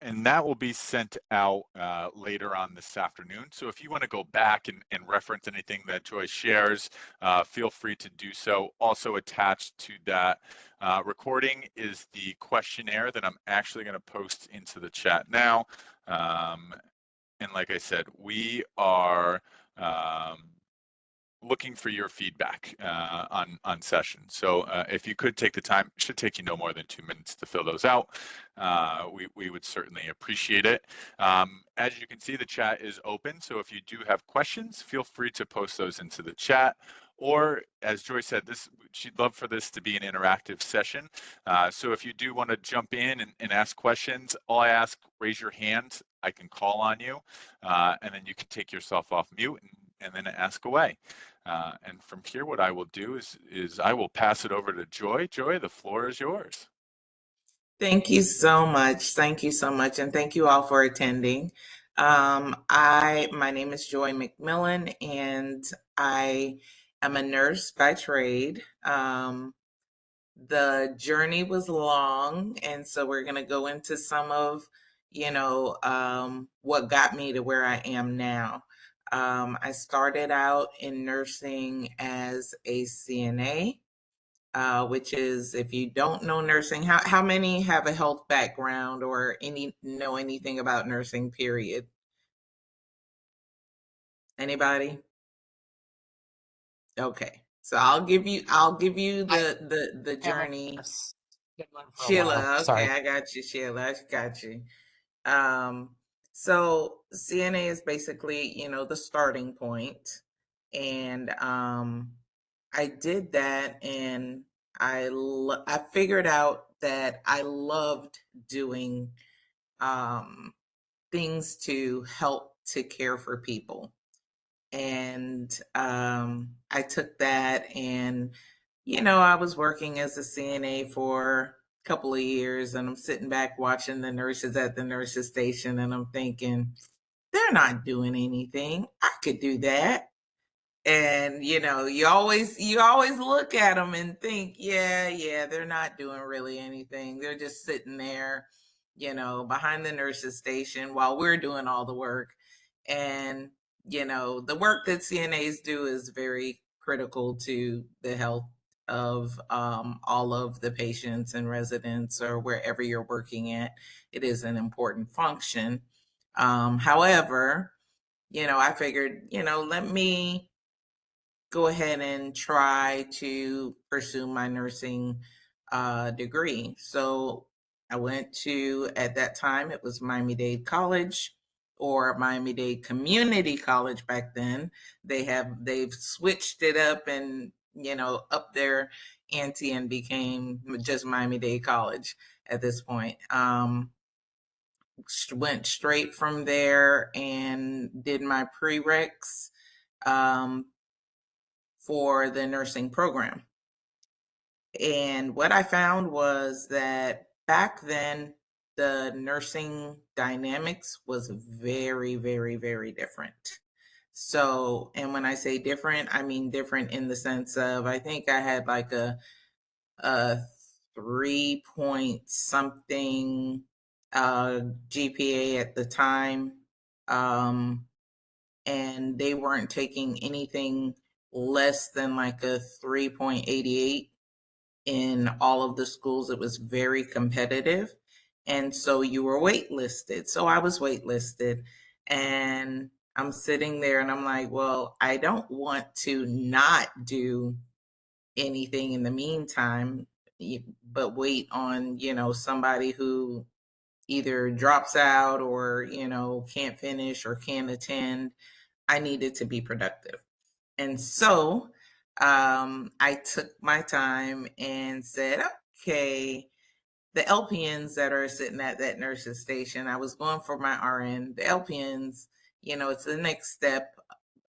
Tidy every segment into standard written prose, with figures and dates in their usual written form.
and that will be sent out later on this afternoon. So if you want to go back and reference anything that Joi shares, feel free to do so. Also attached to that recording is the questionnaire that I'm actually going to post into the chat now. And like I said, we are looking for your feedback on session. So if you could take the time, it should take you no more than 2 minutes to fill those out. We would certainly appreciate it. As you can see, the chat is open. So if you do have questions, feel free to post those into the chat. Or as Joi said, she'd love for this to be an interactive session. So if you do want to jump in and ask questions, all I ask, raise your hand. I can call on you, and then you can take yourself off mute and then ask away. And from here, what I will do is I will pass it over to Joi. Joi, the floor is yours. Thank you so much. Thank you so much. And thank you all for attending. My name is Joi McMillon, and I am a nurse by trade. The journey was long, and so we're going to go into some of, what got me to where I am now. I started out in nursing as a CNA, which is, if you don't know nursing, how many have a health background or know anything about nursing, period? Anybody? Okay. So I'll give you the journey. Sheila, okay, I got you, Sheila, I got you. So CNA is basically, the starting point. And I did that, and I figured out that I loved doing things to help to care for people. And I took that, and I was working as a CNA for a couple of years, and I'm sitting back watching the nurses at the nurses station, and I'm thinking, they're not doing anything. I could do that. And you always look at them and think, yeah, they're not doing really anything. They're just sitting there, behind the nurses station while we're doing all the work. And the work that CNAs do is very critical to the health of all of the patients and residents, or wherever you're working at. It is an important function. However, I figured, let me go ahead and try to pursue my nursing degree. So I went to, at that time, it was Miami-Dade College, or Miami-Dade Community College back then. They've switched it up and, up their ante and became just Miami-Dade College at this point. Went straight from there and did my prereqs for the nursing program. And what I found was that back then, the nursing dynamics was very, very, very different. So, and when I say different, I mean different in the sense of, I think I had like a 3-point something GPA at the time. And they weren't taking anything less than like a 3.88 in all of the schools. It was very competitive. And so you were waitlisted. So I was waitlisted, and I'm sitting there and I'm like, well, I don't want to not do anything in the meantime, but wait on, somebody who either drops out or, can't finish or can't attend. I needed to be productive. And so I took my time and said, okay, the LPNs that are sitting at that nurse's station, I was going for my RN. The LPNs, it's the next step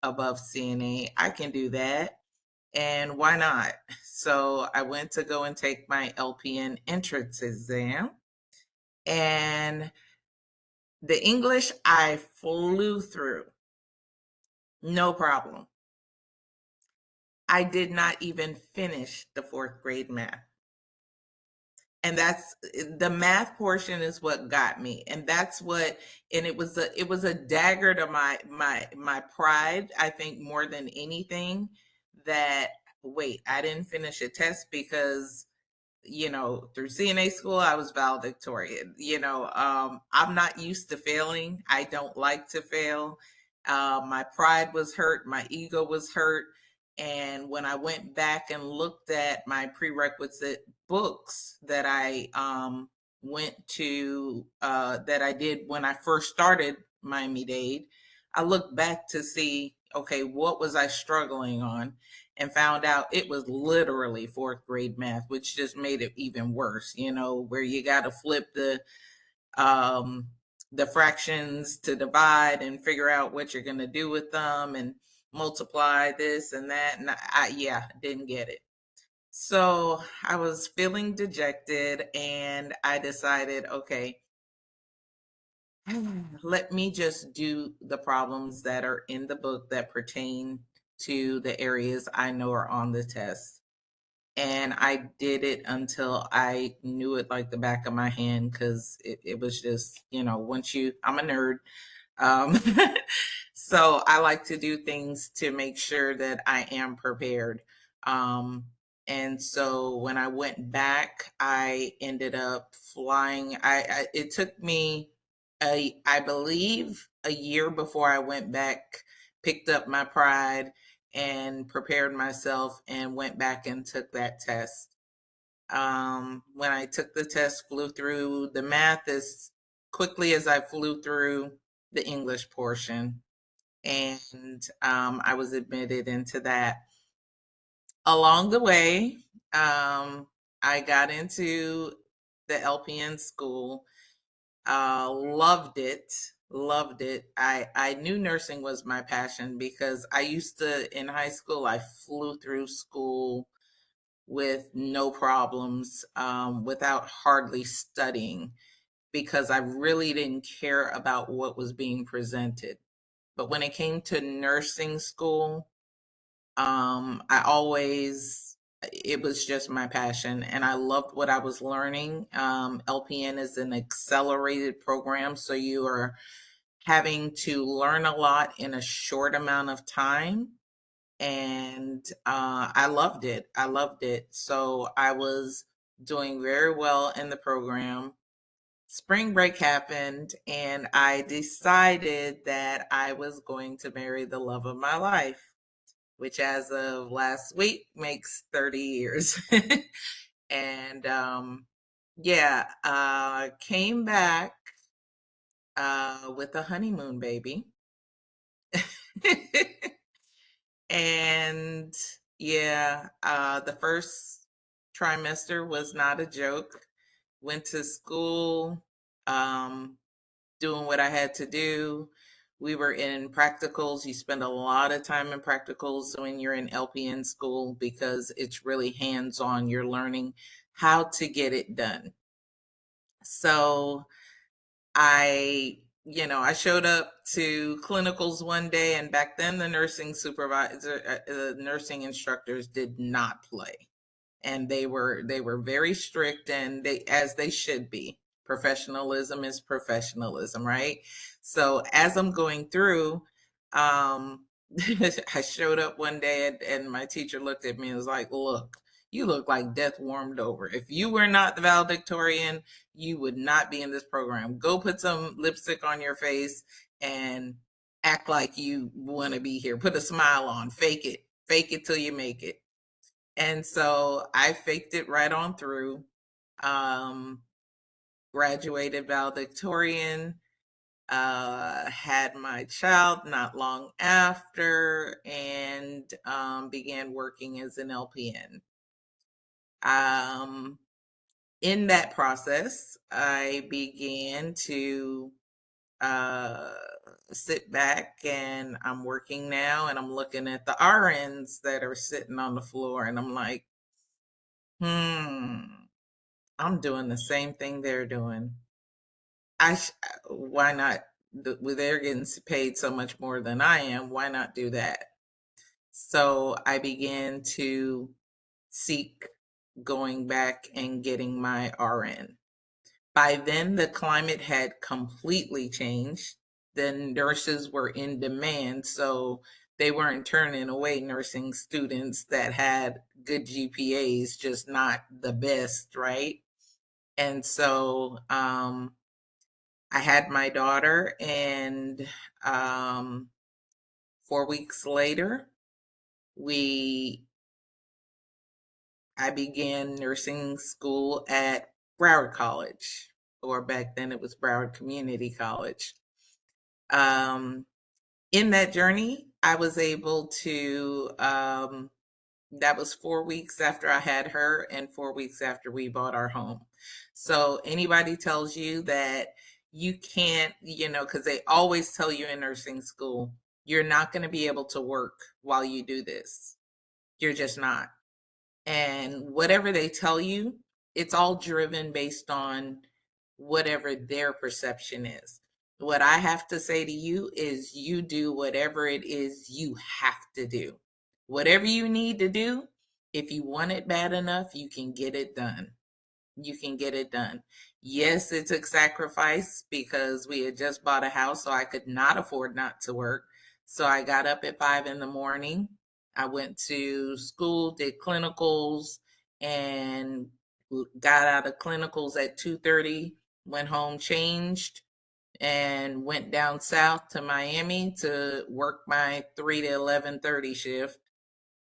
above CNA. I can do that. And why not? So I went to go and take my LPN entrance exam. And the English I flew through. No problem. I did not even finish the 4th grade math. and that's the math portion is what got me, and that's what, and it was a dagger to my pride, I think, more than anything. That, wait, I didn't finish a test because, through CNA school, I was valedictorian. I'm not used to failing. I don't like to fail. My pride was hurt. My ego was hurt. And when I went back and looked at my prerequisite books that I that I did when I first started Miami Dade, I looked back to see, okay, what was I struggling on? And found out it was literally fourth grade math, which just made it even worse, where you got to flip the fractions to divide and figure out what you're going to do with them and multiply this and that. And yeah, didn't get it. So I was feeling dejected, and I decided, okay, let me just do the problems that are in the book that pertain to the areas I know are on the test. And I did it until I knew it like the back of my hand, because it was just, I'm a nerd. Um, so I like to do things to make sure that I am prepared. And so when I went back, I ended up flying. It took me I believe a year before I went back, picked up my pride and prepared myself and went back and took that test. When I took the test, flew through the math as quickly as I flew through the English portion, and I was admitted into that. Along the way, I got into the LPN school. Loved it. Loved it. I knew nursing was my passion because I used to, in high school, I flew through school with no problems, without hardly studying, because I really didn't care about what was being presented. But when it came to nursing school, it was just my passion, and I loved what I was learning. LPN is an accelerated program, so you are having to learn a lot in a short amount of time. And I loved it. I loved it. So I was doing very well in the program. Spring break happened, and I decided that I was going to marry the love of my life, which as of last week makes 30 years. And yeah, came back with a honeymoon baby. And yeah, the first trimester was not a joke. Went to school, um, doing what I had to do. We were in practicals. You spend a lot of time in practicals when you're in LPN school because it's really hands on. You're learning how to get it done. So I showed up to clinicals one day, and back then the nursing supervisor, the nursing instructors did not play, and they were very strict, and as they should be. Professionalism is professionalism, right? So as I'm going through, I showed up one day, and my teacher looked at me and was like, "Look, you look like death warmed over. If you were not the valedictorian, you would not be in this program. Go put some lipstick on your face and act like you want to be here. Put a smile on, fake it till you make it." And so I faked it right on through. Um, Graduated valedictorian, had my child not long after, and began working as an LPN. Um, in that process, I began to uh, sit back, and I'm working now, and I'm looking at the RNs that are sitting on the floor, and I'm like, I'm doing the same thing they're doing. Why not? They're getting paid so much more than I am. Why not do that? So I began to seek going back and getting my RN. By then, the climate had completely changed. The nurses were in demand, so they weren't turning away nursing students that had good GPAs, just not the best, right? And so I had my daughter, and 4 weeks later, we I began nursing school at Broward College, or back then it was Broward Community College. In that journey, I was able to, that was 4 weeks after I had her and 4 weeks after we bought our home. So anybody tells you that you can't, because they always tell you in nursing school, you're not going to be able to work while you do this. You're just not. And whatever they tell you, it's all driven based on whatever their perception is. What I have to say to you is you do whatever it is you have to do. Whatever you need to do, if you want it bad enough, you can get it done. You can get it done. Yes, it took sacrifice because we had just bought a house, so I could not afford not to work. So I got up at 5 in the morning. I went to school, did clinicals, and got out of clinicals at 2:30, went home, changed, and went down south to Miami to work my 3 to 11:30 shift,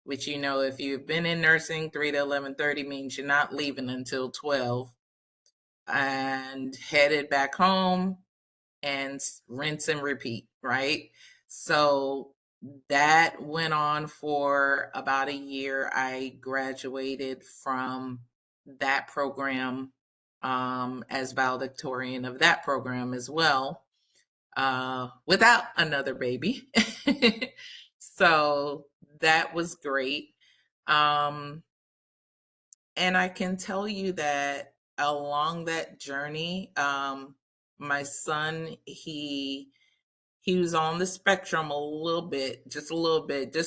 which, if you've been in nursing, 3 to 11:30 means you're not leaving until 12, and headed back home and rinse and repeat, right? So that went on for about a year. I graduated from that program as valedictorian of that program as well, without another baby. So that was great. And I can tell you that along that journey, my son, he was on the spectrum a little bit, just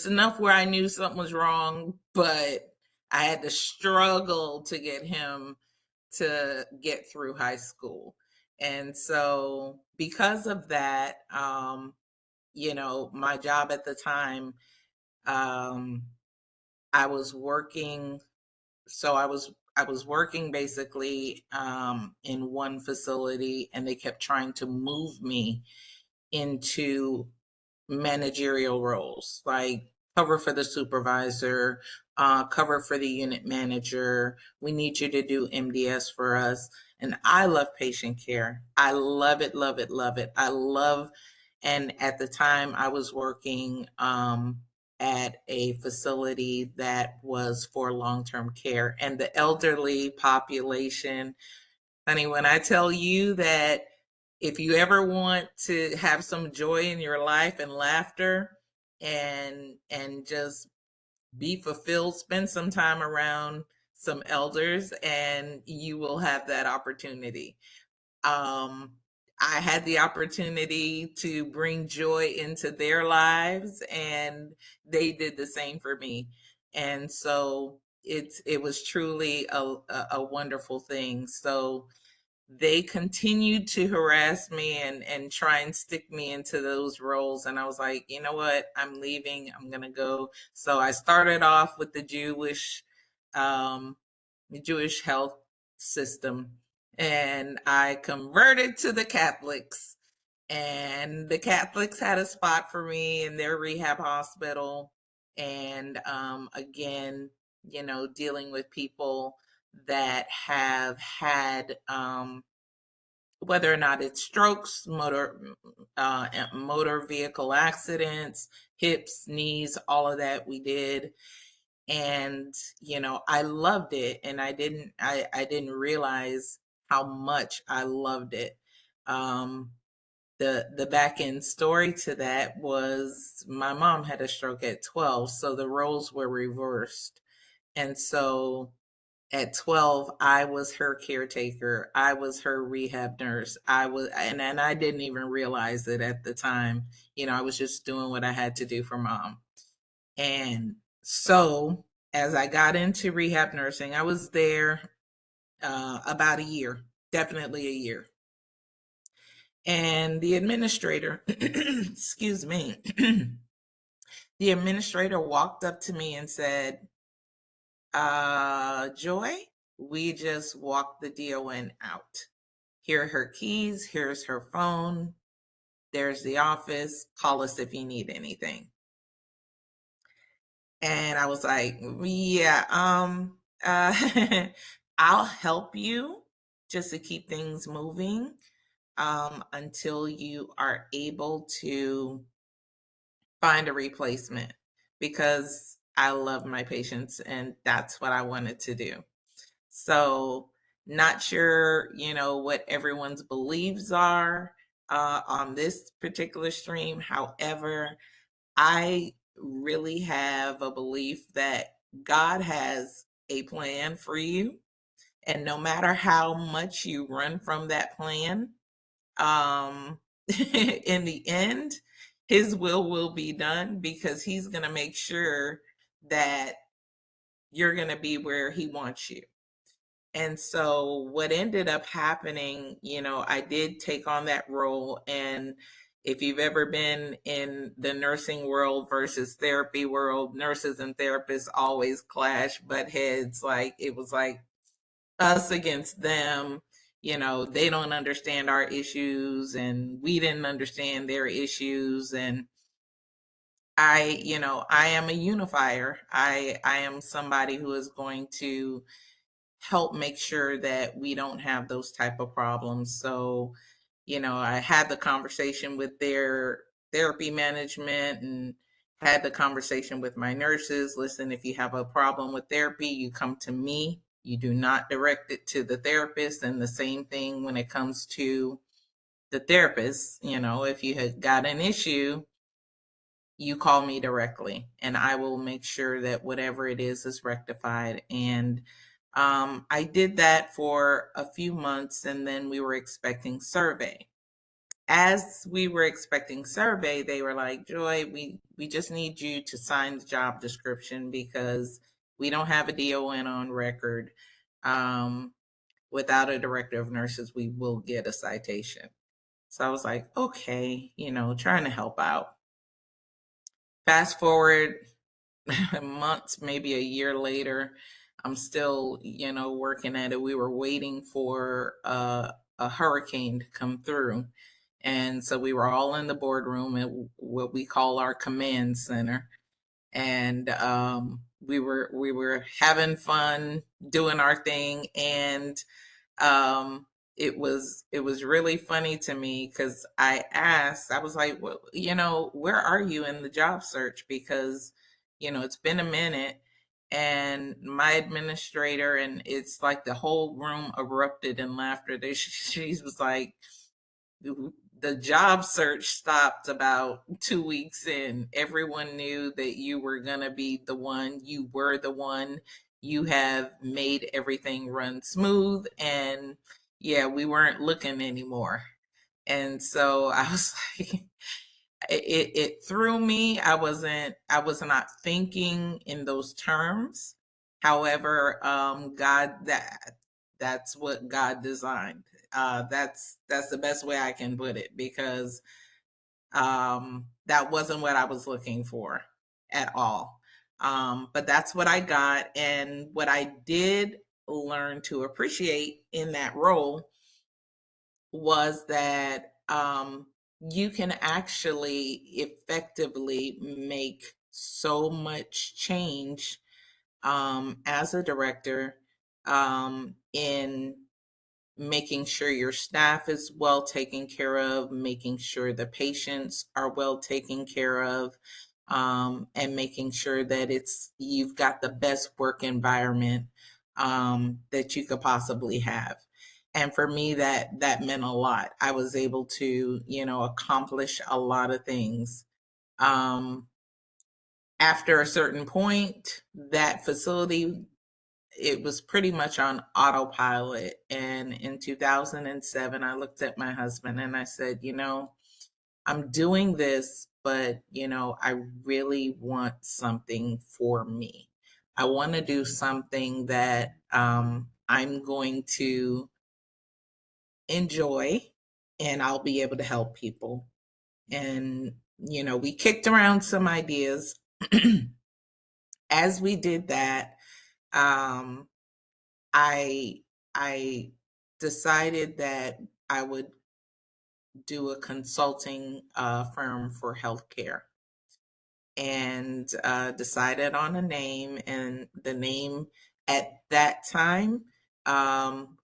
enough where I knew something was wrong, but I had to struggle to get him to get through high school. And so because of that, my job at the time, I was working, so I was working basically in one facility, and they kept trying to move me into managerial roles, like cover for the supervisor, cover for the unit manager. We need you to do MDS for us. And I love patient care. I love it, love it, love it. And at the time I was working at a facility that was for long-term care, and the elderly population, honey, when I tell you that if you ever want to have some joy in your life and laughter and just be fulfilled, spend some time around some elders and you will have that opportunity. I had the opportunity to bring joy into their lives, and they did the same for me. And so it was truly a wonderful thing. So they continued to harass me and try and stick me into those roles. And I was like, you know what? I'm leaving. I'm going to go. So I started off with the Jewish health system, and I converted to the Catholics. And the Catholics had a spot for me in their rehab hospital. And again, dealing with people that have had whether or not it's strokes, motor vehicle accidents, hips, knees, all of that we did. And I loved it, and I didn't realize how much I loved it. The back end story to that was my mom had a stroke at 12, so the roles were reversed. And so at 12, I was her caretaker. I was her rehab nurse. And I didn't even realize it at the time. I was just doing what I had to do for mom. And so as I got into rehab nursing, I was there about a year, definitely a year. And the administrator, excuse me, the administrator walked up to me and said, Joy, we just walked the DON out. Here are her keys. Here's her phone. There's the office. Call us if you need anything. And I was like, yeah, I'll help you just to keep things moving until you are able to find a replacement, because I love my patients and that's what I wanted to do. So, not sure, what everyone's beliefs are on this particular stream. However, I really have a belief that God has a plan for you. And no matter how much you run from that plan, in the end, his will be done, because he's going to make sure that you're going to be where he wants you. And so what ended up happening, I did take on that role. And if you've ever been in the nursing world versus therapy world, nurses and therapists always clash, butt heads. Like, it was like us against them. They don't understand our issues and we didn't understand their issues. And I am a unifier. I am somebody who is going to help make sure that we don't have those type of problems. So, I had the conversation with their therapy management and had the conversation with my nurses. Listen, if you have a problem with therapy, you come to me. You do not direct it to the therapist. And the same thing when it comes to the therapist. If you had got an issue, you call me directly and I will make sure that whatever it is rectified. And I did that for a few months, and then we were expecting survey. As we were expecting survey, they were like, Joy, we just need you to sign the job description because we don't have a DON on record. Without a director of nurses, we will get a citation. So I was like, okay, trying to help out. Fast forward months, maybe a year later, I'm still, working at it. We were waiting for a hurricane to come through. And so we were all in the boardroom at what we call our command center. And we were having fun doing our thing. And it was really funny to me because I was like, well, where are you in the job search? Because, it's been a minute. And my administrator, and it's like the whole room erupted in laughter. She was like, the job search stopped about 2 weeks in. Everyone knew that you were going to be the one. You were the one. You have made everything run smooth. And yeah, we weren't looking anymore. And so I was like, it threw me. I was not thinking in those terms. However, that's what God designed. That's the best way I can put it, because that wasn't what I was looking for at all. But that's what I got, and what I did learn to appreciate in that role was that you can actually effectively make so much change as a director in making sure your staff is well taken care of, making sure the patients are well taken care of, and making sure that you've got the best work environment that you could possibly have. And for me, that meant a lot. I was able to, accomplish a lot of things. After a certain point, that facility, it was pretty much on autopilot. And in 2007, I looked at my husband and I said, I'm doing this, but, I really want something for me. I want to do something that I'm going to enjoy and I'll be able to help people. And, we kicked around some ideas. As we did that, um, I I decided that I would do a consulting firm for healthcare, and decided on a name. And the name at that time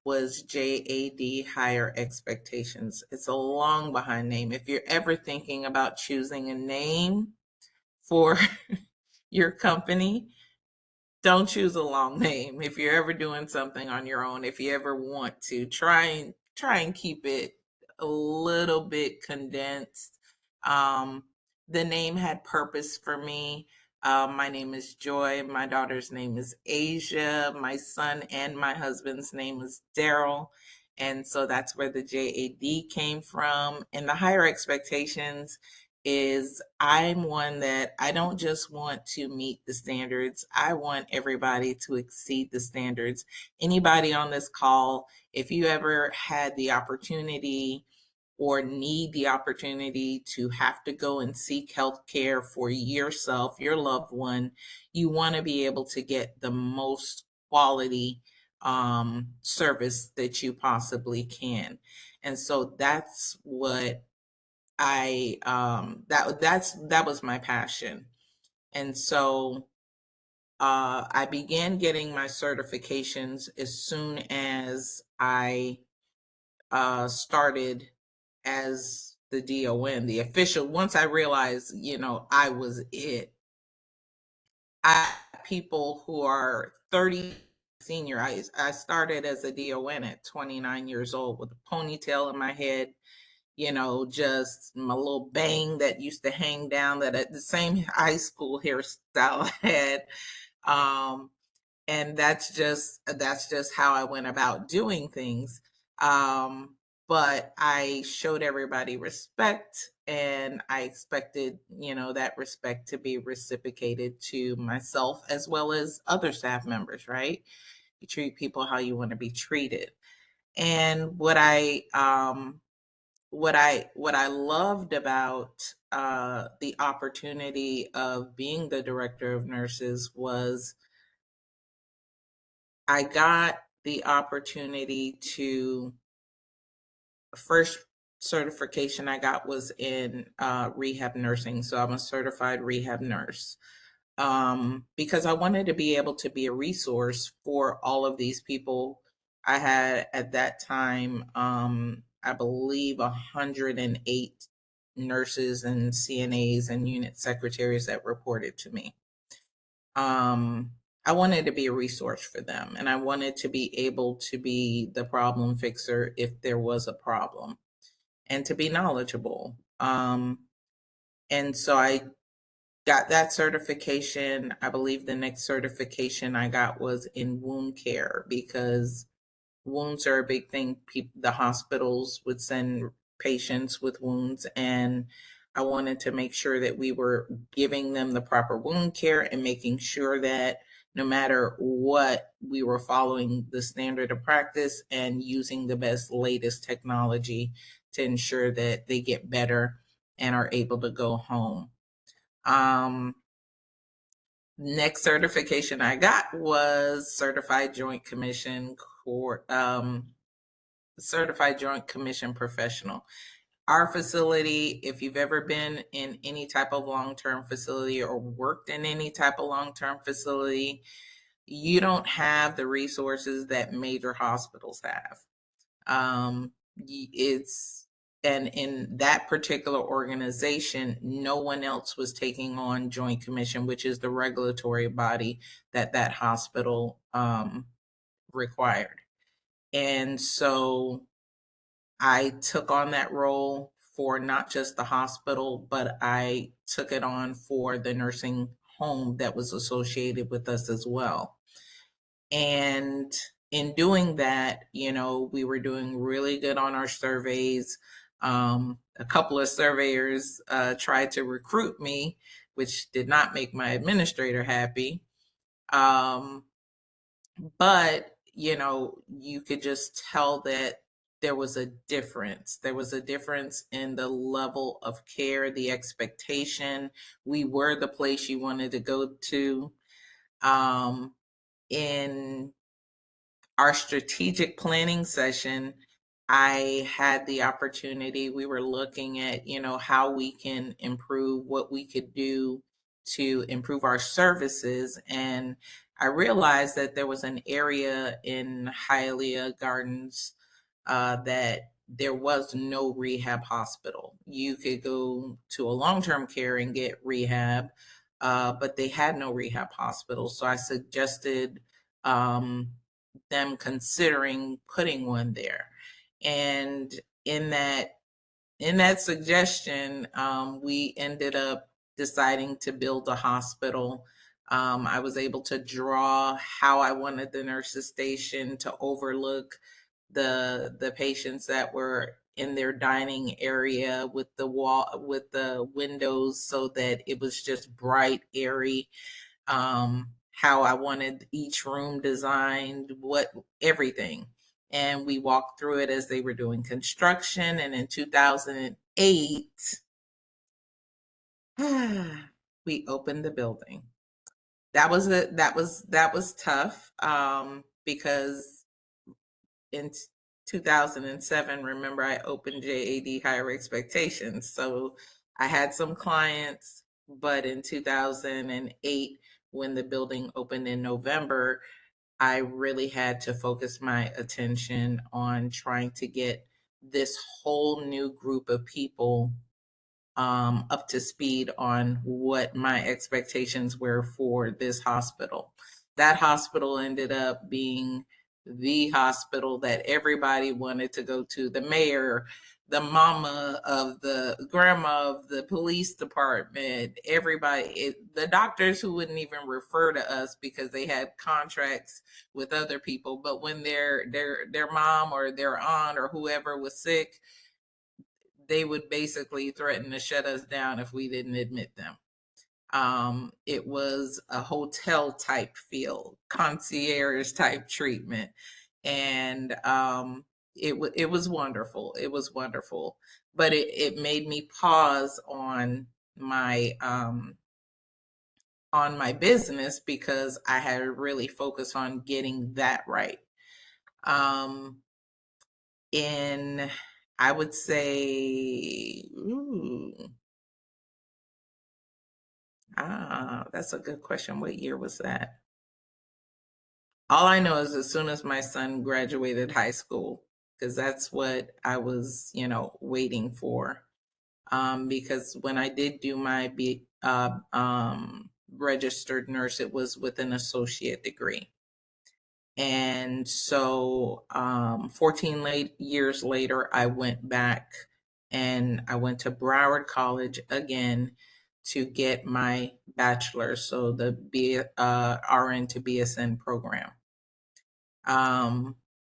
was J.A.D, Higher Expectations. It's a long behind name. If you're ever thinking about choosing a name for your company, don't choose a long name. If you're ever doing something on your own, if you ever want to try and keep it a little bit condensed. Um, the name had purpose for me. My name is Joy. My daughter's name is Asia. My son and my husband's name is Daryl. And so that's where the JAD came from. And the higher expectations is I'm one that I don't just want to meet the standards. I want everybody to exceed the standards. Anybody on this call, if you ever had the opportunity or need the opportunity to have to go and seek health care for yourself, your loved one, you want to be able to get the most quality service that you possibly can. And so that's what that was my passion. And so I began getting my certifications as soon as I started as the DON, the official. Once I realized, I was it. People who are 30 senior, I started as a DON at 29 years old with a ponytail in my head, just my little bang that used to hang down, that at the same high school hairstyle I had. And that's just how I went about doing things. But I showed everybody respect, and I expected, that respect to be reciprocated to myself as well as other staff members, right? You treat people how you want to be treated. And what I loved about the opportunity of being the director of nurses was I got the opportunity to first certification I got was in rehab nursing. So I'm a certified rehab nurse, because I wanted to be able to be a resource for all of these people. I had at that time, I believe, 108 nurses and CNAs and unit secretaries that reported to me. I wanted to be a resource for them, and I wanted to be able to be the problem fixer if there was a problem, and to be knowledgeable. And so I got that certification. I believe the next certification I got was in wound care, because wounds are a big thing. The hospitals would send patients with wounds, and I wanted to make sure that we were giving them the proper wound care and making sure that no matter what, we were following the standard of practice and using the best, latest technology to ensure that they get better and are able to go home. Next certification I got was Certified Joint Commission Certified Joint Commission Professional. Our facility, if you've ever been in any type of long-term facility or worked in any type of long-term facility, you don't have the resources that major hospitals have. It's and in that particular organization, no one else was taking on Joint Commission, which is the regulatory body that hospital required. And so I took on that role for not just the hospital, but I took it on for the nursing home that was associated with us as well. And in doing that, we were doing really good on our surveys. A couple of surveyors tried to recruit me, which did not make my administrator happy. Um, but, you know, you could just tell that there was a difference. There was a difference in the level of care, the expectation. We were the place you wanted to go to. Um, in our strategic planning session, I had the opportunity, we were looking at, you know, how we can improve, what we could do to improve our services. And I realized that there was an area in Hialeah Gardens that there was no rehab hospital. You could go to a long term care and get rehab, but they had no rehab hospital. So I suggested um, them considering putting one there. And in that in that suggestion, we ended up deciding to build a hospital. I was able to draw how I wanted the nurses station to overlook the patients that were in their dining area with the wall with the windows so that it was just bright, airy. How I wanted each room designed, what everything. And we walked through it as they were doing construction. And in 2008, we opened the building. That was tough because in 2007, remember I opened J.A.D. Higher Expectations. So I had some clients, but in 2008, when the building opened in November, I really had to focus my attention on trying to get this whole new group of people up to speed on what my expectations were for this hospital. That hospital ended up being the hospital that everybody wanted to go to. The mayor, the mama of the grandma of the police department, everybody, the doctors who wouldn't even refer to us because they had contracts with other people. But when their mom or their aunt or whoever was sick, they would basically threaten to shut us down if we didn't admit them. It was a hotel type feel, concierge type treatment, and it was wonderful. It was wonderful, but it made me pause my on my business because I had really focused on getting that right. Um, in I would say, that's a good question. What year was that? All I know is as soon as my son graduated high school, because that's what I was, you know, waiting for. Because when I did do my registered nurse, it was with an associate degree. And so 14 years later, I went back and I went to Broward College again to get my bachelor's, so the RN to BSN program.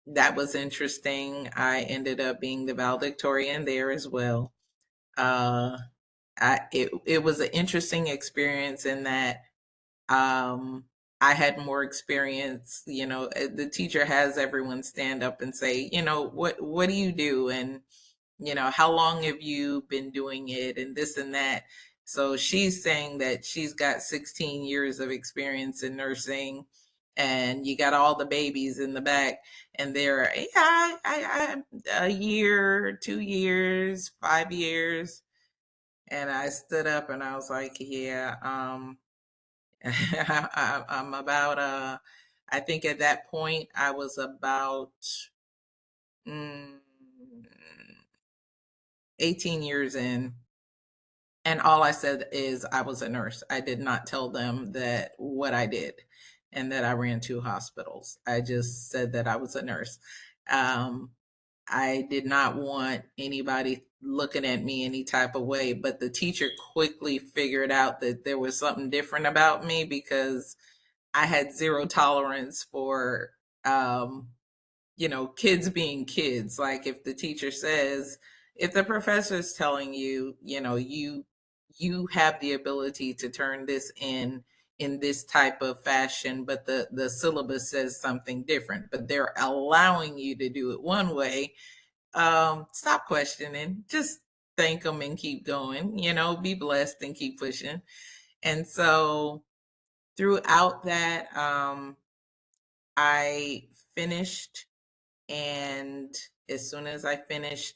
That was interesting. I ended up being the valedictorian there as well. Uh, it was an interesting experience in that I had more experience. You know, the teacher has everyone stand up and say, you know, what do you do, and you know, how long have you been doing it, and this and that. So she's saying that she's got 16 years of experience in nursing, and you got all the babies in the back, and they're, yeah, a year, 2 years, 5 years. And I stood up and I was like, yeah, I'm about, I think at that point I was about mm, 18 years in. And all I said is I was a nurse. I did not tell them that what I did and that I ran 2 hospitals. I just said that I was a nurse. Um, I did not want anybody looking at me any type of way, but the teacher quickly figured out that there was something different about me because I had zero tolerance for you know, kids being kids. Like if the teacher says, if the professor is telling you, you know, you have the ability to turn this in in this type of fashion, but the syllabus says something different, but they're allowing you to do it one way. Stop questioning, just thank them and keep going, be blessed and keep pushing. And so throughout that, I finished, and as soon as I finished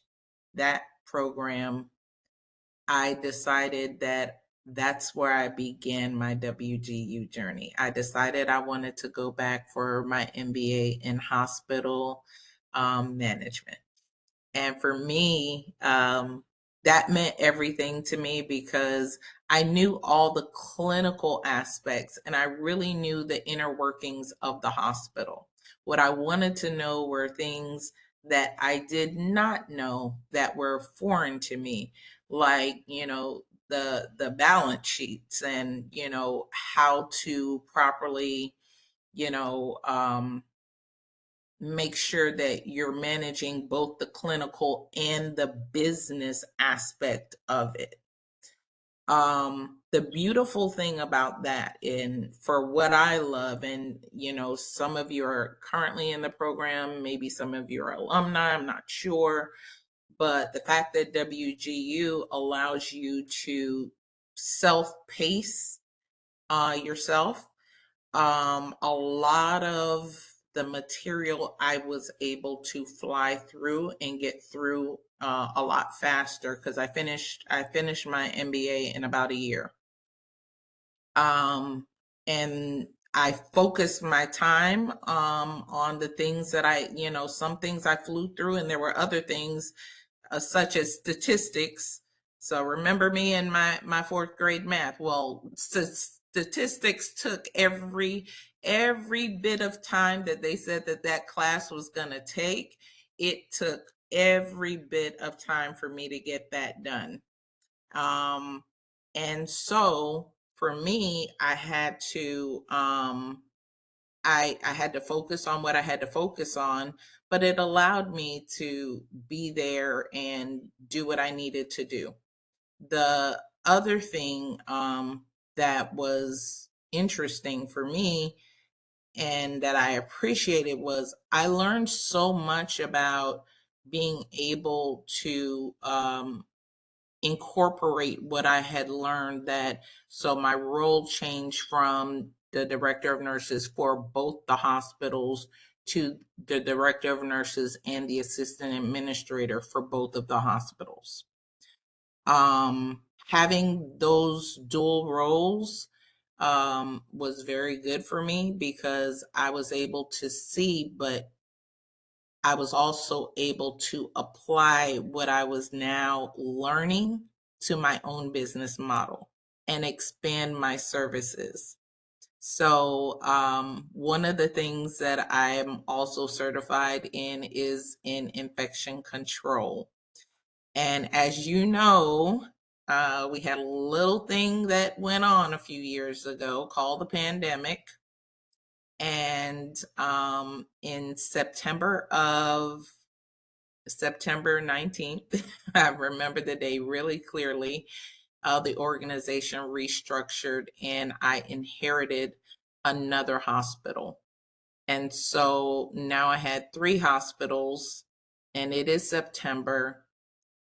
that program, I decided that that's where I began my WGU journey. I decided I wanted to go back for my MBA in hospital management. And for me, that meant everything to me because I knew all the clinical aspects and I really knew the inner workings of the hospital. What I wanted to know were things that I did not know that were foreign to me, like, the balance sheets and, how to properly, you know, um, make sure that you're managing both the clinical and the business aspect of it. The beautiful thing about that, and for what I love, and some of you are currently in the program, maybe some of you are alumni, I'm not sure, but the fact that WGU allows you to self-pace yourself. A lot of the material I was able to fly through and get through a lot faster because I finished my MBA in about a year. And I focused my time on the things that some things I flew through, and there were other things such as statistics. So remember me in my fourth grade math. Well, statistics took every bit of time that they said that class was going to take. It took every bit of time for me to get that done. And so for me, I had to I had to focus on what I had to focus on, but it allowed me to be there and do what I needed to do. The other thing that was interesting for me and that I appreciated was I learned so much about being able to incorporate what I had learned, that so my role changed from the director of nurses for both the hospitals to the director of nurses and the assistant administrator for both of the hospitals. Having those dual roles was very good for me because I was able to see, but I was also able to apply what I was now learning to my own business model and expand my services. So, one of the things that I am also certified in is in infection control. And as you know, we had a little thing that went on a few years ago called the pandemic. And in September 19th, I remember the day really clearly. The organization restructured and I inherited another hospital. And so now I had 3 hospitals, and it is September,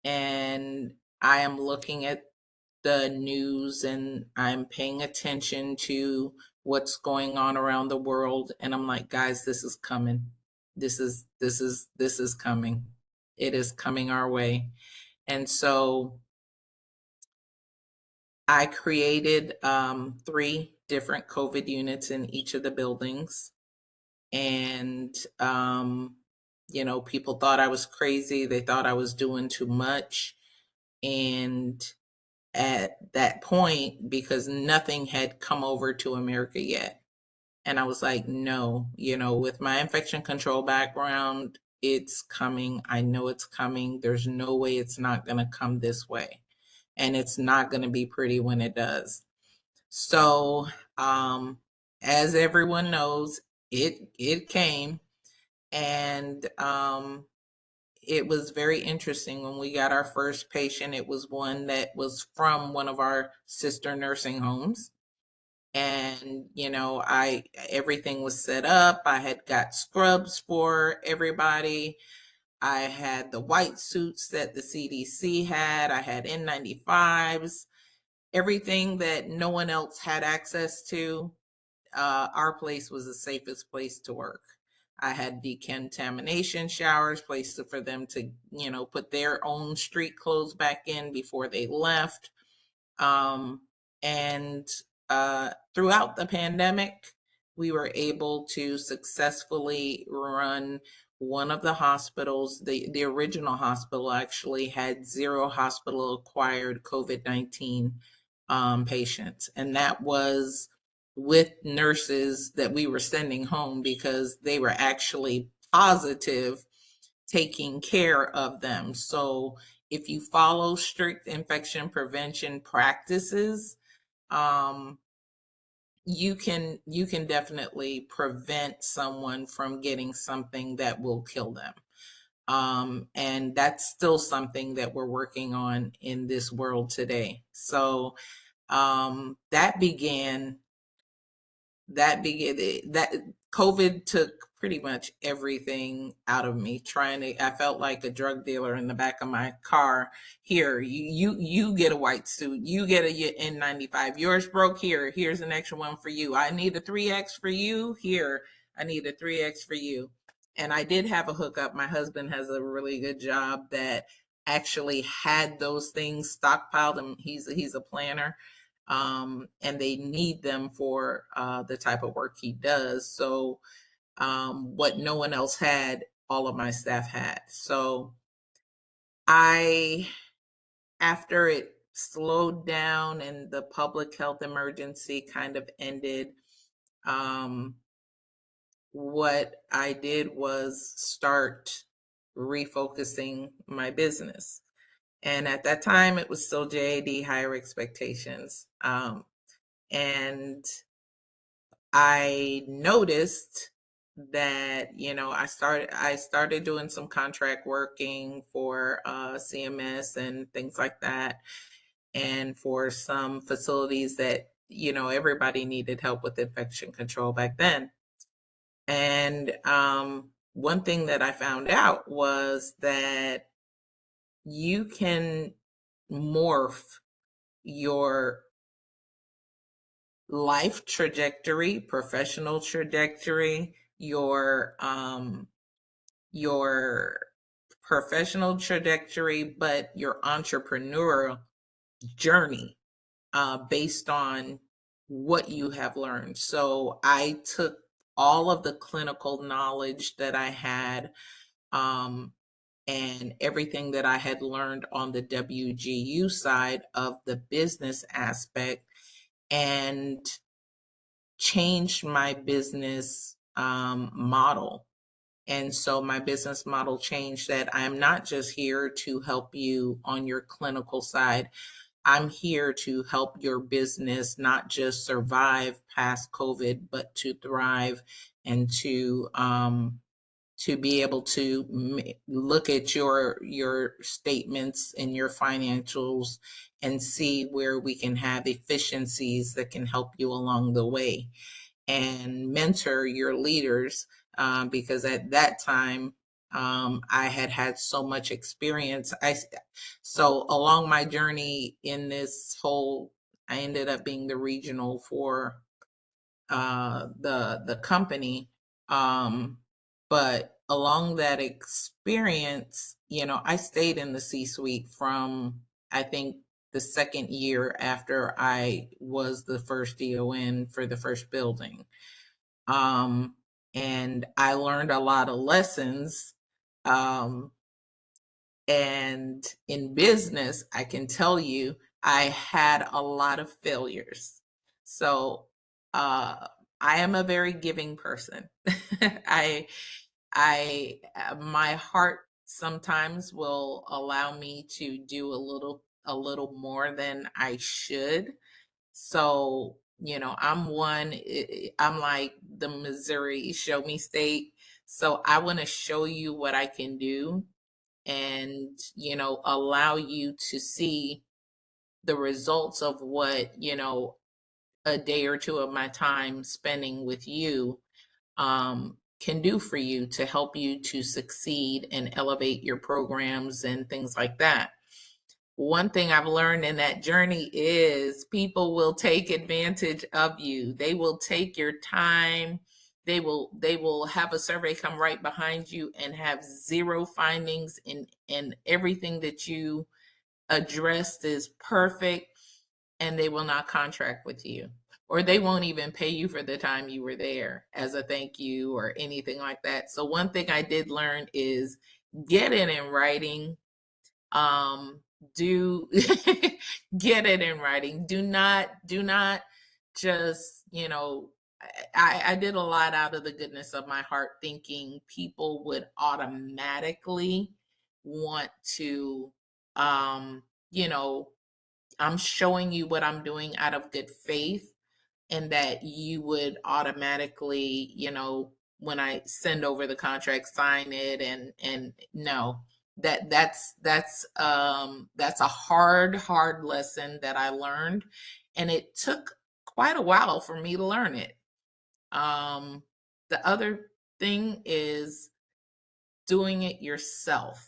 and I am looking at the news and I'm paying attention to what's going on around the world, and I'm like, guys, this is coming. This is coming. It is coming our way. And so I created 3 different COVID units in each of the buildings. And, people thought I was crazy. They thought I was doing too much. And at that point, because nothing had come over to America yet. And I was like, no, with my infection control background, it's coming. I know it's coming. There's no way it's not going to come this way. And it's not going to be pretty when it does. So, as everyone knows, it came, and it was very interesting when we got our first patient. It was one that was from one of our sister nursing homes, And, everything was set up. I had got scrubs for everybody. I had the white suits that the CDC had. I had N95s, everything that no one else had access to. Our place was the safest place to work. I had decontamination showers, places for them to, put their own street clothes back in before they left. And throughout the pandemic, we were able to successfully run one of the hospitals. The original hospital actually had 0 hospital acquired COVID-19 patients, and that was with nurses that we were sending home because they were actually positive, taking care of them. So if you follow strict infection prevention practices, um, you can definitely prevent someone from getting something that will kill them. And that's still something that we're working on in this world today. So that began that COVID took pretty much everything out of me. I felt like a drug dealer in the back of my car. Here, you get a white suit, you get a N95. Yours broke, here's an extra one for you. I need a 3X for you. Here, I need a 3X for you. And I did have a hookup. My husband has a really good job that actually had those things stockpiled, and he's a planner, and they need them for the type of work he does. So, what no one else had, all of my staff had. So, I, after it slowed down and the public health emergency kind of ended, um, what I did was start refocusing my business. And at that time, it was still J.A.D. Higher Expectations. And I noticed that, I started doing some contract working for CMS and things like that, and for some facilities that, everybody needed help with infection control back then. And one thing that I found out was that you can morph your life trajectory, professional trajectory, your professional trajectory, but your entrepreneurial journey, based on what you have learned. So I took all of the clinical knowledge that I had, um, and everything that I had learned on the WGU side of the business aspect, and changed my business model. And so my business model changed, that I'm not just here to help you on your clinical side. I'm here to help your business not just survive past COVID, but to thrive, and to be able to look at your statements and your financials and see where we can have efficiencies that can help you along the way, and mentor your leaders, because at that time, I had had so much experience. So along my journey in this whole, I ended up being the regional for the company. But along that experience, I stayed in the C-suite from, I think, the second year after I was the first DON for the first building. Um, and I learned a lot of lessons. Um, and in business, I can tell you, I had a lot of failures. So, uh, I am a very giving person. I, my heart sometimes will allow me to do a little more than I should. So, I'm like the Missouri show me state. So I want to show you what I can do, and, allow you to see the results of what, a day or two of my time spending with you can do for you to help you to succeed and elevate your programs and things like that. One thing I've learned in that journey is people will take advantage of you. They will take your time. They will have a survey come right behind you and have zero findings, and everything that you addressed is perfect, and they will not contract with you, or they won't even pay you for the time you were there as a thank you or anything like that. So one thing I did learn is get it in writing. Do get it in writing. Do not just, I did a lot out of the goodness of my heart, thinking people would automatically want to, you know I'm showing you what I'm doing out of good faith, and that you would automatically, when I send over the contract, sign it. And no, that's a hard lesson that I learned, and it took quite a while for me to learn it. The other thing is doing it yourself.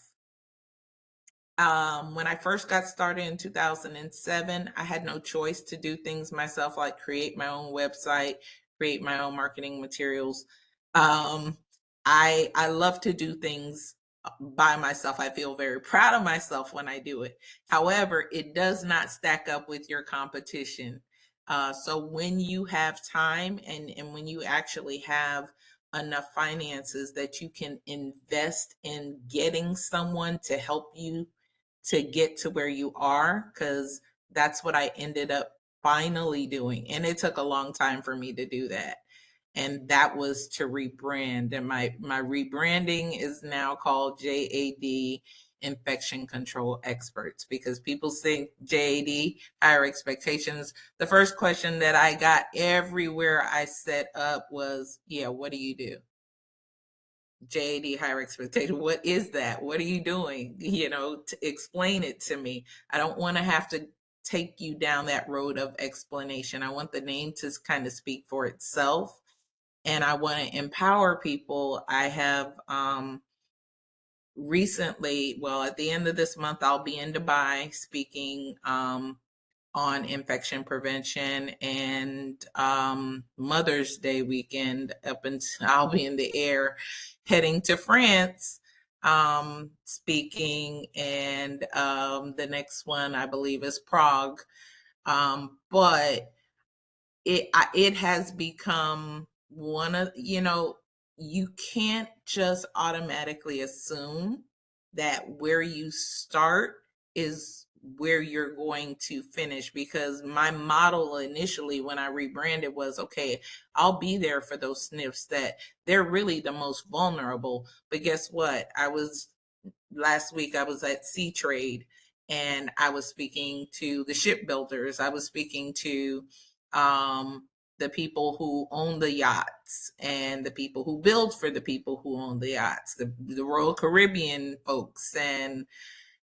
When I first got started in 2007, I had no choice to do things myself, like create my own website, create my own marketing materials. Um, I love to do things by myself. I feel very proud of myself when I do it. However, it does not stack up with your competition. So when you have time, and when you actually have enough finances that you can invest in getting someone to help you to get to where you are, because that's what I ended up finally doing. And it took a long time for me to do that. And that was to rebrand. And my rebranding is now called J.A.D. Infection Control Experts, because people think J.A.D. higher expectations. The first question that I got everywhere I set up was, yeah, what do you do? J.A.D. higher expectation. What is that? What are you doing? To explain it to me. I don't want to have to take you down that road of explanation. I want the name to kind of speak for itself, and I want to empower people. I have recently, well, at the end of this month, I'll be in Dubai speaking on infection prevention, and Mother's Day weekend up until I'll be in the air heading to France speaking, and the next one I believe is Prague. But it has become one of, you can't just automatically assume that where you start is where you're going to finish, because my model initially when I rebranded was, okay, I'll be there for those SNFs that they're really the most vulnerable. But guess what? Last week I was at Sea Trade, and I was speaking to the shipbuilders. I was speaking to the people who own the yachts, and the people who build for the people who own the yachts, the Royal Caribbean folks, and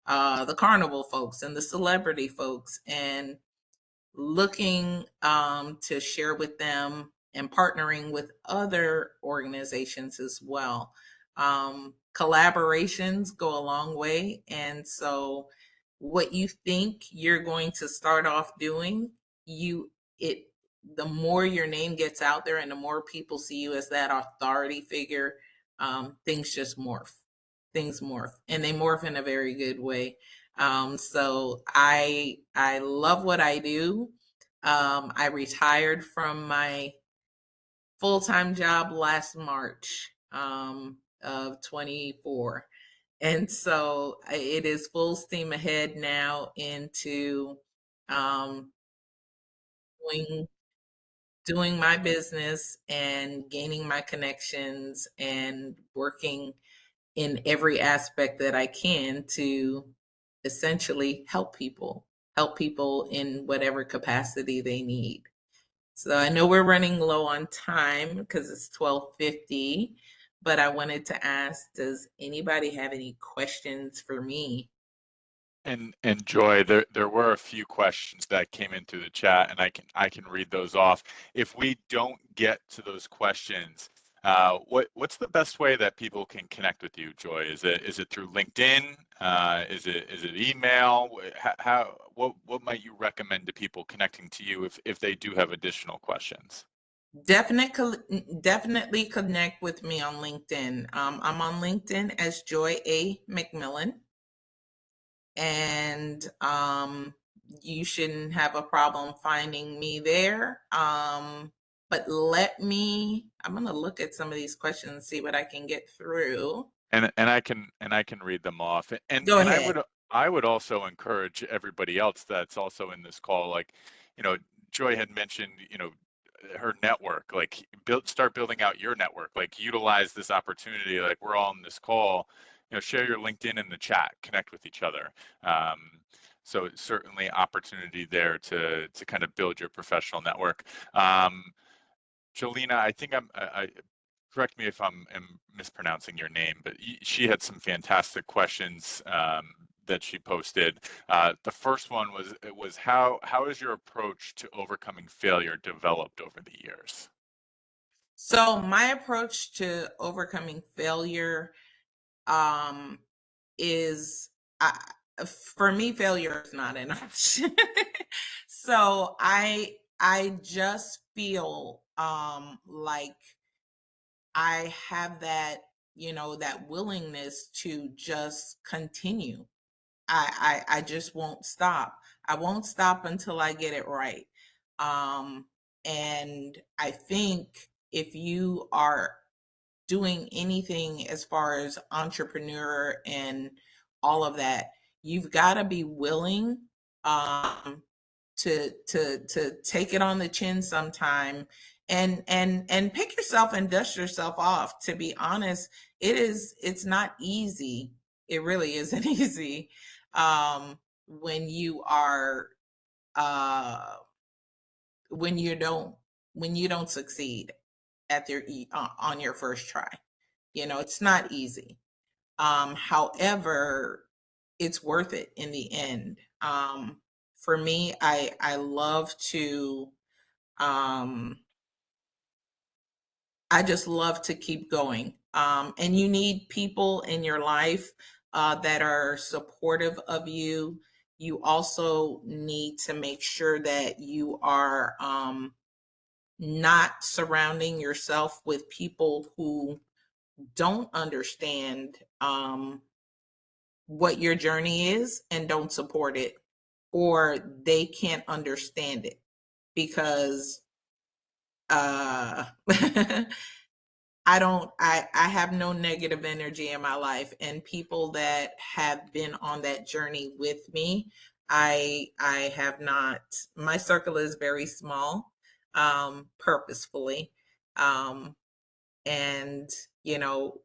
the Carnival folks, and the celebrity folks, and looking to share with them and partnering with other organizations as well. Collaborations go a long way. And so what you think you're going to start off doing, it the more your name gets out there and the more people see you as that authority figure, things just morph. Things morph, and they morph in a very good way. So I love what I do. I retired from my full-time job last March of 24. And so it is full steam ahead now into um, doing doing my business and gaining my connections and working in every aspect that I can to essentially help people in whatever capacity they need. So I know we're running low on time because it's 12:50, but I wanted to ask, does anybody have any questions for me? And Joy, there were a few questions that came in through the chat, and I can read those off. If we don't get to those questions, what's the best way that people can connect with you, Joy? Is it through LinkedIn? Is it email? What might you recommend to people connecting to you if they do have additional questions? Definitely connect with me on LinkedIn. I'm on LinkedIn as Joi A. McMillon, and you shouldn't have a problem finding me there. But I'm going to look at some of these questions and see what I can get through. And I can read them off. And Go and ahead. I would also encourage everybody else that's also in this call, like, Joy had mentioned, her network, like start building out your network, like utilize this opportunity, like we're all on this call, share your LinkedIn in the chat, connect with each other. So certainly opportunity there to kind of build your professional network. Jolena, I think correct me if am mispronouncing your name, but she had some fantastic questions that she posted. The first one was how has your approach to overcoming failure developed over the years? So my approach to overcoming failure um, is, for me, failure is not an option. So I just feel like I have that, that willingness to just continue. I just won't stop. I won't stop until I get it right. Um, and I think if you are doing anything as far as entrepreneur and all of that, you've got to be willing um, to take it on the chin sometime, and pick yourself and dust yourself off. To be honest, it's not easy. It really isn't easy when you are when you don't succeed at on your first try. It's not easy. However, it's worth it in the end. For me, I love to I just love to keep going. And you need people in your life that are supportive of you. You also need to make sure that you are not surrounding yourself with people who don't understand what your journey is and don't support it, or they can't understand it because uh I have no negative energy in my life, and people that have been on that journey with me, I have not. My circle is very small, purposefully. Um and you know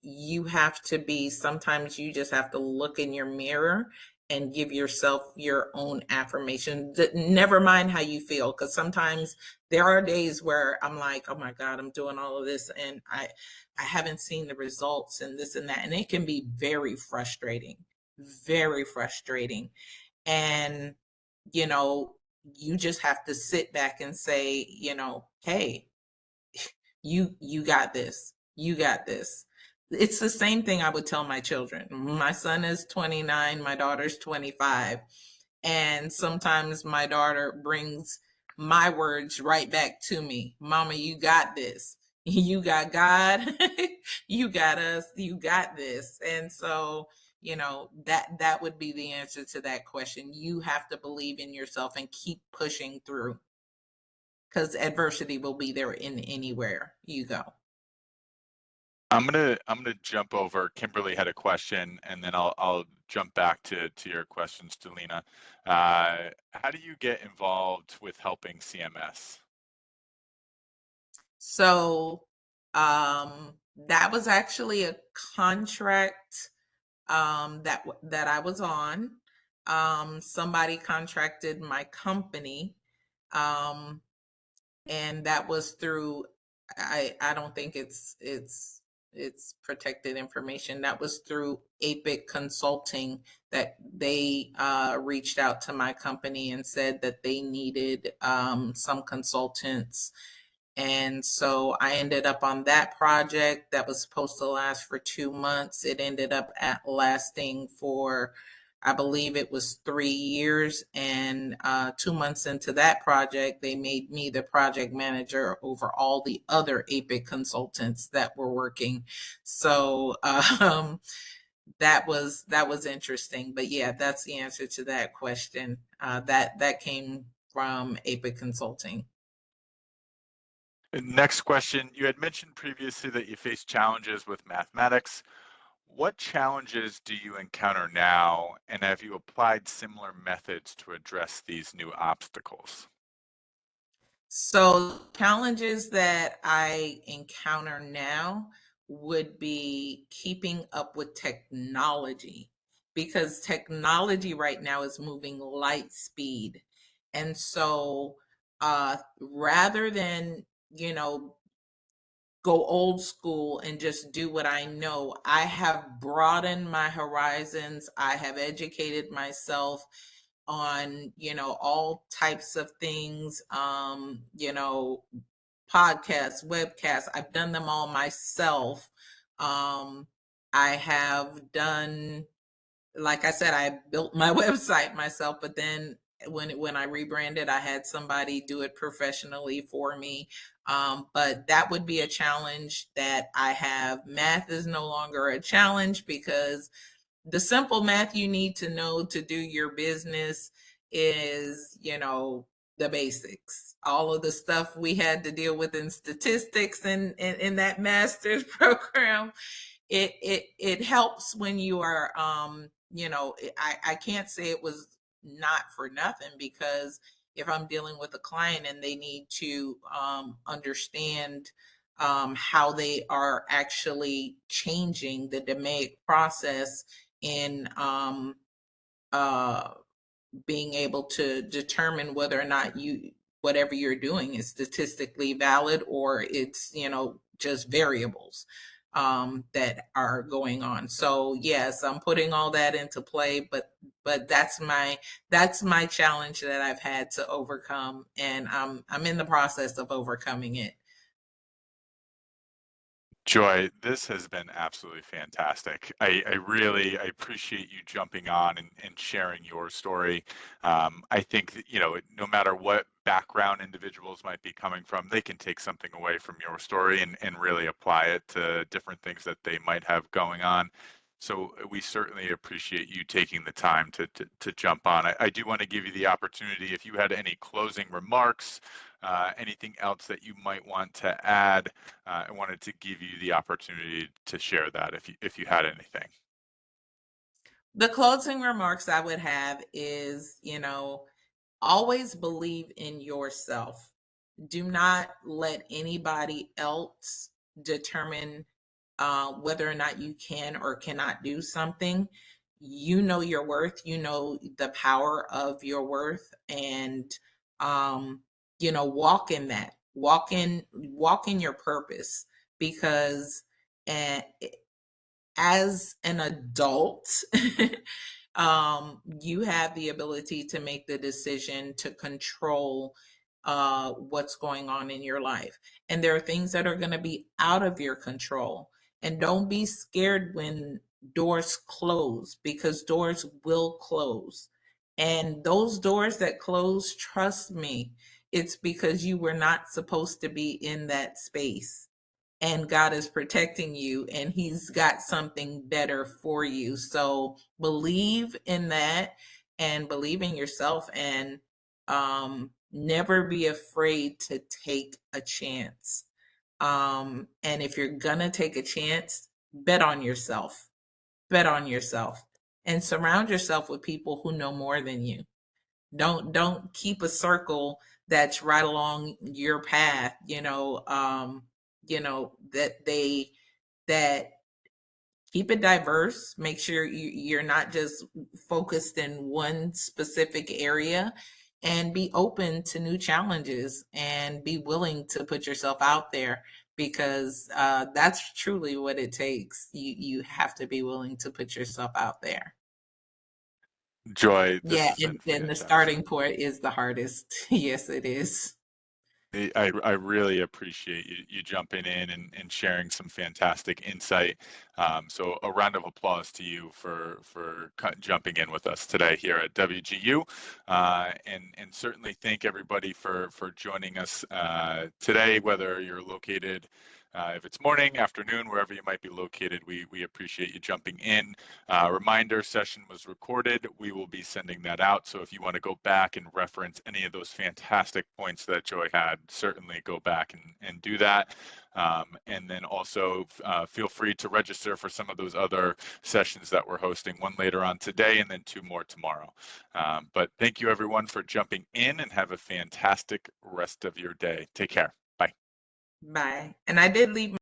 you have to be, sometimes you just have to look in your mirror and give yourself your own affirmation. Never mind how you feel, because sometimes there are days where I'm like, oh my god, I'm doing all of this and I haven't seen the results and this and that, and it can be very frustrating, very frustrating. And you know you just have to sit back and say, hey, you got this. You got this. It's the same thing I would tell my children. My son is 29, my daughter's 25. And sometimes my daughter brings my words right back to me. Mama, you got this. You got God. You got us. You got this. And so, that would be the answer to that question. You have to believe in yourself and keep pushing through, because adversity will be there in anywhere you go. I'm gonna jump over. Kimberly had a question, and then I'll jump back to your questions, Delina. How do you get involved with helping CMS? So that was actually a contract that I was on. Somebody contracted my company, um, and that was through. I don't think it's it's protected information. That was through APIC Consulting, that they reached out to my company and said that they needed some consultants. And so I ended up on that project that was supposed to last for 2 months. It ended up lasting for, I believe it was 3 years. And 2 months into that project, they made me the project manager over all the other APIC consultants that were working. So that was interesting. But yeah, that's the answer to that question. That came from APIC Consulting. Next question, you had mentioned previously that you face challenges with mathematics. What challenges do you encounter now, and have you applied similar methods to address these new obstacles? So challenges that I encounter now would be keeping up with technology, because technology right now is moving light speed. And so rather than, go old school and just do what I know, I have broadened my horizons. I have educated myself on, all types of things, podcasts, webcasts. I've done them all myself. I have done, like I said, I built my website myself, but then when I rebranded, I had somebody do it professionally for me. But that would be a challenge that I have. Math is no longer a challenge, because the simple math you need to know to do your business is, the basics. All of the stuff we had to deal with in statistics and in that master's program, it helps when you are, I can't say it was not for nothing, because if I'm dealing with a client and they need to understand how they are actually changing the DMAIC process in uh, being able to determine whether or not whatever you're doing is statistically valid, or it's, just variables that are going on. So yes, I'm putting all that into play, but that's my challenge that I've had to overcome, and I'm in the process of overcoming it. Joy, this has been absolutely fantastic. I appreciate you jumping on and sharing your story. I think that, no matter what background individuals might be coming from, they can take something away from your story and really apply it to different things that they might have going on. So we certainly appreciate you taking the time to jump on. I do want to give you the opportunity, if you had any closing remarks, anything else that you might want to add. I wanted to give you the opportunity to share that if you had anything. The closing remarks I would have is, always believe in yourself. Do not let anybody else determine whether or not you can or cannot do something. You know your worth. You know the power of your worth, and walk in that. Walk in your purpose, because uh, as an adult, you have the ability to make the decision to control what's going on in your life. And there are things that are going to be out of your control. And don't be scared when doors close, because doors will close. And those doors that close, trust me, it's because you were not supposed to be in that space, and God is protecting you, and he's got something better for you. So believe in that, and believe in yourself, and never be afraid to take a chance. And if you're gonna take a chance, bet on yourself. Bet on yourself, and surround yourself with people who know more than you. Don't keep a circle that's right along your path, that keep it diverse. Make sure you're not just focused in one specific area, and be open to new challenges, and be willing to put yourself out there, because that's truly what it takes. You have to be willing to put yourself out there. Joy, this Yeah, has been and the fantastic. starting point is the hardest. Yes, it is. I really appreciate you jumping in and sharing some fantastic insight. So a round of applause to you for jumping in with us today here at WGU, and certainly thank everybody for joining us today, whether you're located. If it's morning, afternoon, wherever you might be located, we appreciate you jumping in. Reminder, session was recorded. We will be sending that out. So if you want to go back and reference any of those fantastic points that Joy had, certainly go back and do that. And then also feel free to register for some of those other sessions that we're hosting, one later on today and then 2 more tomorrow. But thank you everyone for jumping in, and have a fantastic rest of your day. Take care. Bye. Bye. And I did leave